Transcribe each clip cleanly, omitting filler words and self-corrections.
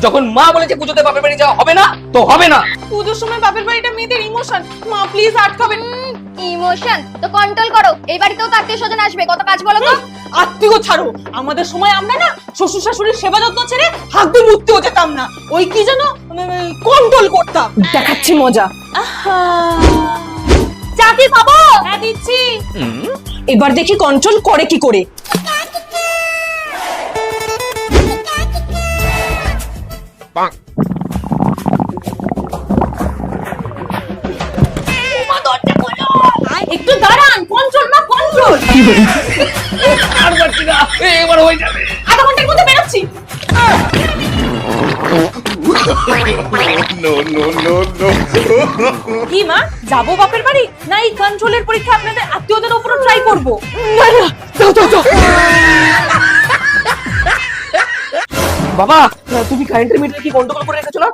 যখন মা বলেছে পুজোতে বাপের বাড়ি যাওয়া হবে না তো হবে না। পুজোর সময় বাপের বাড়িটা মেয়েদের ইমোশন, মা প্লিজ আটকাবেন। ইমোশন তো কন্ট্রোল করো, এই বাড়িতেও তো আত্মীয় স্বজন আসবে, কত কাজ বলো তো। আত্মীয় ছাড়ো, আমাদের সময় আমরা না শ্বশুর শাশুড়ির সেবা যত্ন ছেড়ে হাত দিয়ে মুততেও যেতাম না, ওই কি যেন কন্ট্রোল করতাম। দেখাচ্ছি মজা। চা কি খাবো? হ্যাঁ দিচ্ছি। এবার দেখি কন্ট্রোল করে কি করে। একটু দাঁড়ান, কন্ট্রোল না কন্ট্রোল। আর পারছি না, এবার হয়ে যাবে। আধা ঘন্টার মধ্যে বেরোচ্ছি। কি মা, যাবো বাপের বাড়ি না এই কন্ট্রোলের পরীক্ষা আপনাদের আত্মীয়দের উপর ট্রাই করব? না না, যাও যাও যাও। বাবা তুমি কারেন্টের মিটার কি গন্ডগোল করে রেখেছো না,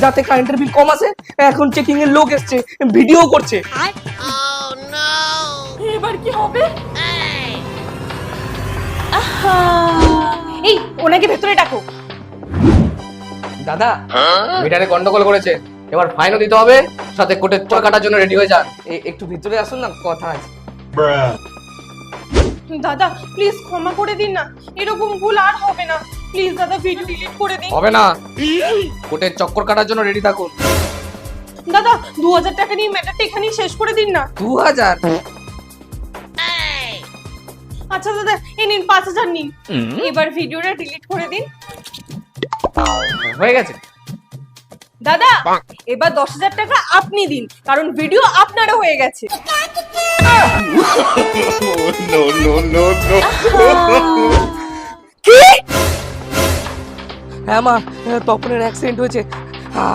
যাতে কারেন্টের বিল কম আসে? এখন চেকিং এর লোক এসছে, ভিডিও করছে। এবার কি হবে? এই ওনাকে ভেতরে ডাকো। দাদা মিটারে গন্ডগোল করেছে, এবার ফাইনও দিতে হবে, সাথে কোর্টের চর কাটার জন্য রেডি হয়ে যান। একটু ভিতরে আসুন না, কথা আছে। দাদা প্লিজ ক্ষমা করে দিন না, এরকম ভুল আর হবে না। প্লিজ দাদা ভিডিও ডিলিট করে দিন। হবে না, কোর্টের চক্কর কাটার জন্য রেডি থাকুন। দাদা 2000 টাকা নিয়ে ম্যাটারটা এখানেই শেষ করে দিন না। 2000? আচ্ছা দাদা এই নিন 5000 নিন, এবার ভিডিওটা ডিলিট করে দিন। হয়ে গেছে দাদা এবার 10000 টাকা আপনি দিন, কারণ ভিডিও আপনারও হয়ে গেছে। কি? হ্যাঁ মা, তপনের অ্যাক্সিডেন্ট হয়েছে,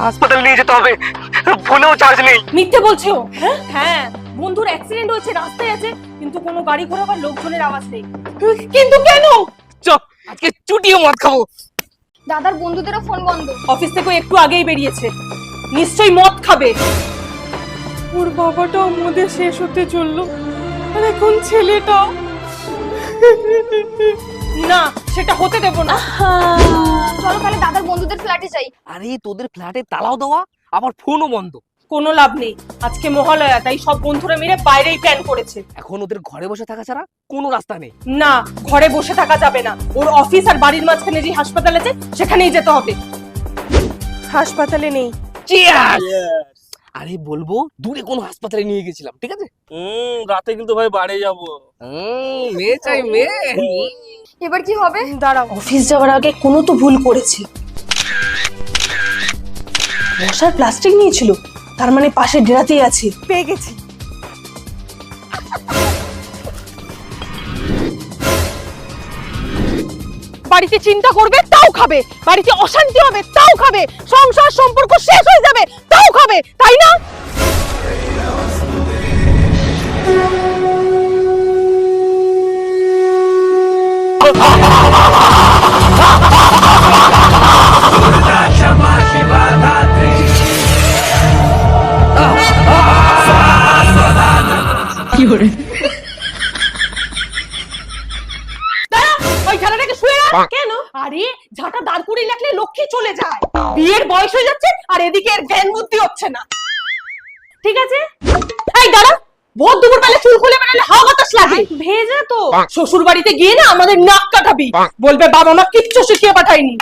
হাসপাতাল নিয়ে যেতে হবে, ফোনেও চার্জ নেই। মিথ্যে বলছো? হ্যাঁ বন্ধুর অ্যাক্সিডেন্ট হয়েছে, রাস্তায় আছে, কিন্তু কোনো গাড়ি ঘোড়া বা লোকজনের আওয়াজ নেই। কিন্তু কেন? চল আজকে চুটিও মদ খাবো। দাদার বন্ধুদেরও ফোন বন্ধ। অফিস থেকে একটু আগেই বেরিয়েছে, নিশ্চয়ই মদ খাবে। ওর বাবাটাও মদে শেষ হতে চললো, আর এখন ছেলেটাও। না সেটা হতে দেব না। চলো তাহলে দাদার বন্ধুদের ফ্ল্যাটে যাই। আরে তোদের ফ্ল্যাটে তালাও দেওয়া, আবার ফোনও বন্ধ। কোনো লাভ নেই, আজকে মহালয়া, তাই সব বন্ধুরা মিলে বাইরেই প্ল্যান করেছে। এখন ওদের ঘরে বসে থাকা ছাড়া কোনো রাস্তা নেই। না ঘরে বসে থাকা যাবে না, ওর অফিস আর বাড়ির মাঝখানে যে হাসপাতাল আছে সেখানেই যেতে হবে। হাসপাতালে নেই। আরে বলবো দূরে কোনো হাসপাতালে নিয়ে গেছিলাম, ঠিক আছে? রাতে কিন্তু ভাই বাড়ি যাবো। মেয়ে চাই মেয়ে। এবার কি হবে? দাঁড়াও, অফিস যাওয়ার আগে কোনো তো ভুল করেছি। মশার প্লাস্টিক নিয়েছিল, তার মানে পাশে ডেরাতেই আছে। পেয়ে গেছি। বাড়িতে চিন্তা করবে তাও খাবে, বাড়িতে অশান্তি হবে তাও খাবে, সংসার সম্পর্ক শেষ হয়ে যাবে তাও খাবে, তাই না? ওই খেলাটাকে শুয়ে রাখ। কেন? আরে ঝাঁটা দাঁড় করিয়ে রাখলে লক্ষ্মী চলে যায়, বিয়ের বয়স হয়ে যাচ্ছে আর এদিকে এর জ্ঞান বুদ্ধি হচ্ছে না। ঠিক আছে এই দাঁড়া, ভোর দুপুর বেলা চুল খুলে বেড়ালে হাওয়া বাতাস লাগে, ভেজা তো। শ্বশুর বাড়িতে গিয়ে না আমাদের নাক কাটাবি, বলবে বাবা মা কিচ্ছু শিখিয়ে পাঠায়নি।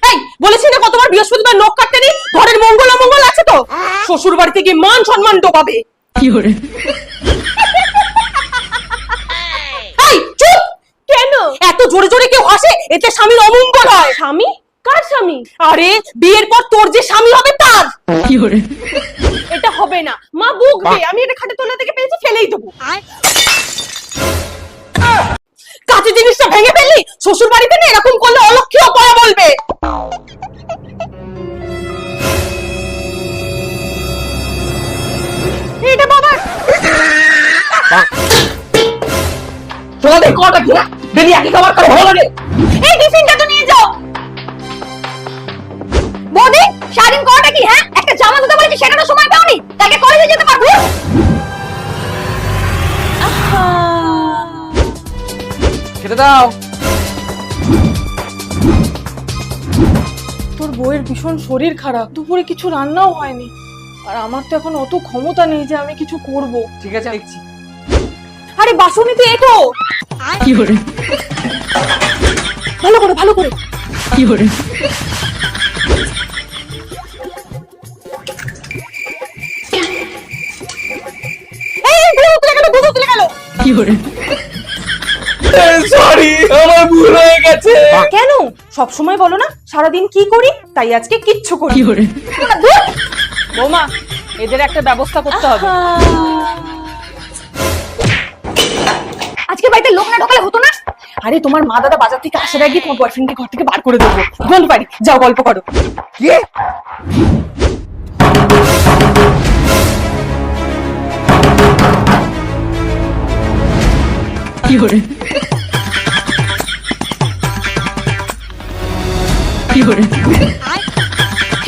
এই বলেছি না কতবার বৃহস্পতিবার নখ কাটতে নেই, ঘরের মঙ্গল অমঙ্গল আছে তো। শ্বশুর বাড়িতে গিয়ে মান সম্মান ডোবাবে। এই চুপ। কেন? এত জোরে জোরে কেউ হাসে, এতে স্বামীর অমঙ্গল হয়। স্বামী? কার স্বামী? আরে বিয়ের পর তোর যে স্বামী হবে তার। এটা হবে না, মা বকবে। আমি এটা খাটে তোলা থেকে পেয়েছি, ফেলেই দেবো। কাঁচি জিনিসটা ভেঙে ফেললি, শ্বশুর বাড়িতে না এরকম করলে অলক্ষী অপয়া বলবে। এটা বাবা তোমাদের কটা কি ডেলি একই খাবার খাওয়া ভালো লাগে? এই টিফিনটা তো নিয়ে যাও। বৌদি সারাদিন কটা কি? হ্যাঁ একটা জামা ধুতে বলেছি সেটারও সময় পাওনি, তাকে কলেজে যেতে পারবো। খেতে দাও। তোর বউয়ের ভীষণ শরীর খারাপ, দুপুরে কিছু রান্নাও হয়নি, আর আমার তো এখন অত ক্ষমতা নেই যে আমি কিছু করব। ঠিক আছে দেখছি। আরে বাসনি তো এটো, কি করে ভালো করে ভালো করে। কি করে এই ভুল তুলে গেল, ভুল তুলে গেল। কি করে সরি, আমার ভুল হয়ে গেছে। কেন সব সময় বলো না সারাদিন কি করি, তাই আজকে কিচ্ছু করি। কি করে বৌমা, এদের একটা ব্যবস্থা করতে হবে। আজকে বাড়িতে লোক না ঢোকালে হতো না? আরে তোমার মা দাদা বাজার থেকে আসার আগে তোমার বয়ফ্রেন্ডকে ঘর থেকে বার করে দেবো। ডোন্ট ওয়ারি, যাও গল্প করো। কি? কি করে কি করে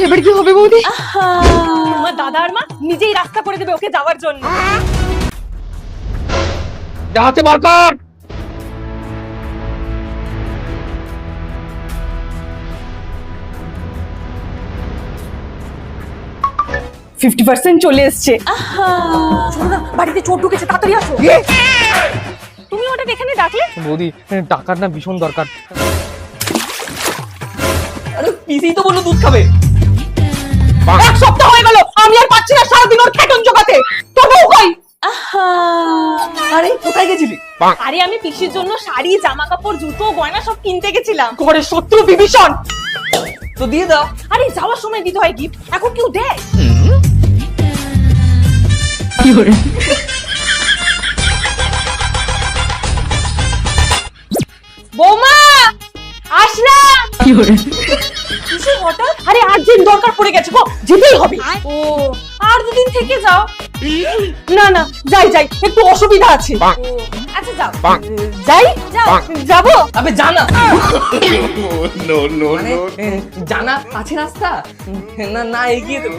এবার কি হবে বৌদি? তোমার দাদা আর মা নিজেই রাস্তা করে দেবে ওকে যাওয়ার জন্য। যাতে বার কর। 50% চলে এসছে। শোনো না, বাড়িতে চোর ঢুকেছে, তাড়াতাড়ি আসো। তুমি ওটাকে এখানে ডাকলে? বৌদি, টাকার না ভীষণ দরকার। আরে পিসি তো বললো দুধ খাবে। এক সপ্তাহ হয়ে গেল, আমি আর পাচ্ছি না সারাদিন ওর খেটন জোগাতে। তোর বউ কই? আরে কোথায় গেছিলি? আরে আমি পিসির জন্য শাড়ি, জামা কাপড়, জুতো, গয়না সব কিনতে গেছিলাম। ঘরের শত্রু বিভীষণ। তো দিয়ে দাও। আরে যাওয়ার সময় দিতে হয় গিফট, এখন কেউ দেয়? কি করে বৌমা আসলাম। কি করে কিসে হঠাৎ? আরে আর্জেন্ট দরকার পড়ে গেছে গো, যেতেই হবে। ও, আর দুদিন থেকে যাও। না না, যাই যাই, একটু অসুবিধা আছে। ও, আচ্ছা যাও। যাই, যাও, যাবো। আবে জানা। মানে জানা আছে রাস্তা, না না এগিয়ে দেবো।